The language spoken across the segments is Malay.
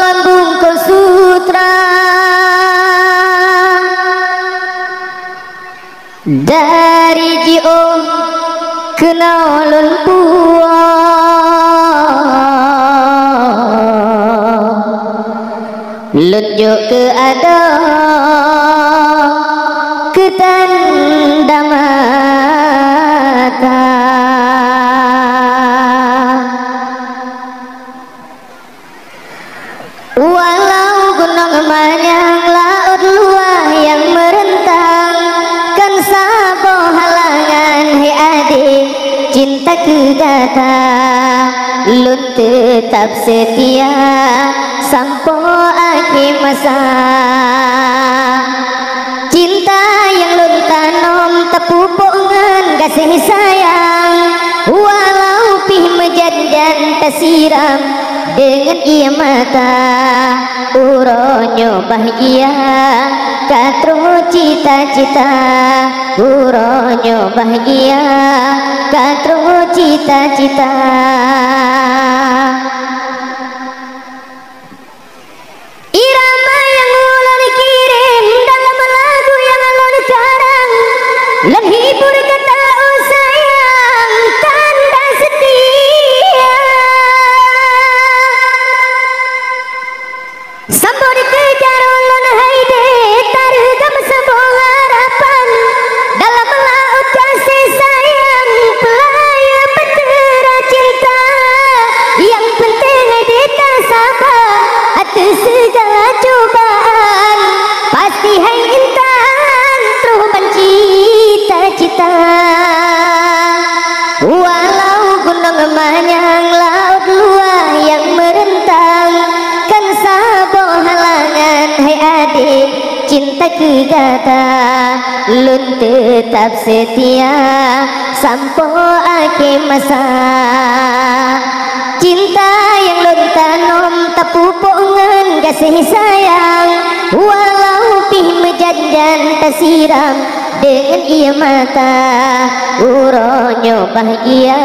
lambung ke sutra dari jio kenalun puwa lunjuk ke ada ke tanda mata walau gunung manyang laut luah yang merentang kan sabo halangan hai adik cinta kegata lun tetap setia sampai akhir masa cinta yang lun tanam tepupungan kasih sayang walau pih mejanjan tersiram dengan ia mata uronyo bahagia katru cita-cita uronyo bahagia katru cita-cita irama yang ulun kirim dalam lagu yang ulun karang lan hibur kata oh sayang tanda setia sambil dikejar ulun haide targam sebuah harapan dalam laut kasih sayang pelaya petera cinta yang penting kita sabar atas segala cobaan pasti hai intan terus mencita-cita walau gunung manyang laut luah yang merentang kan sabo halangan hai adik cinta kegata lun tetap setia sampai akhir masa cinta yang lun tanam tepupungan kasih sayang walau pih mejanjan tersiram dengan ia mata uronyo bahagia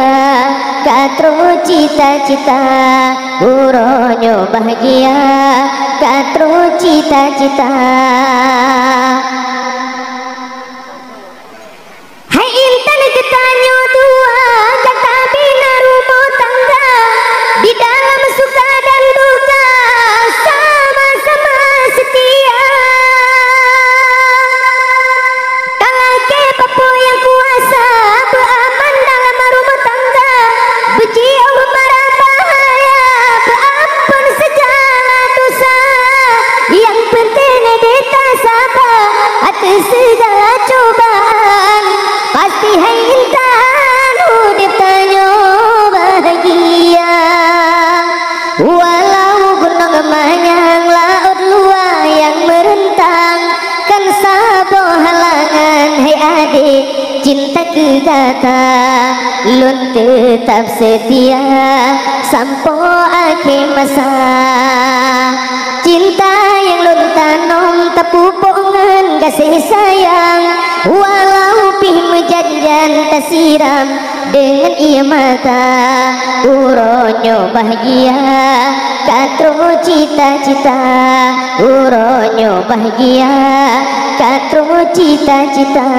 katru cita-cita uronyo bahagia katru cita-cita hai intan ketanyo dua kata bina rumah tangga di dalam suka dan duka sama-sama setia kalake papo yang kuasa beraman dalam rumah tangga berjauh marah bahaya berampun segala dosa yang penting kita sabar atas segala cobaan pasti hai intan hidup tanyo bahagia walau gunung manyang laut luah yang merentang kan sabo halangan hai adik cinta kegata lun tetap setia sampai akhir masa cinta yang lun tanam tepupungan kasih sayang walau pih mejanjan tersiram dengan ia mata uronyo bahagia katru cita-cita uronyo bahagia katru cita-cita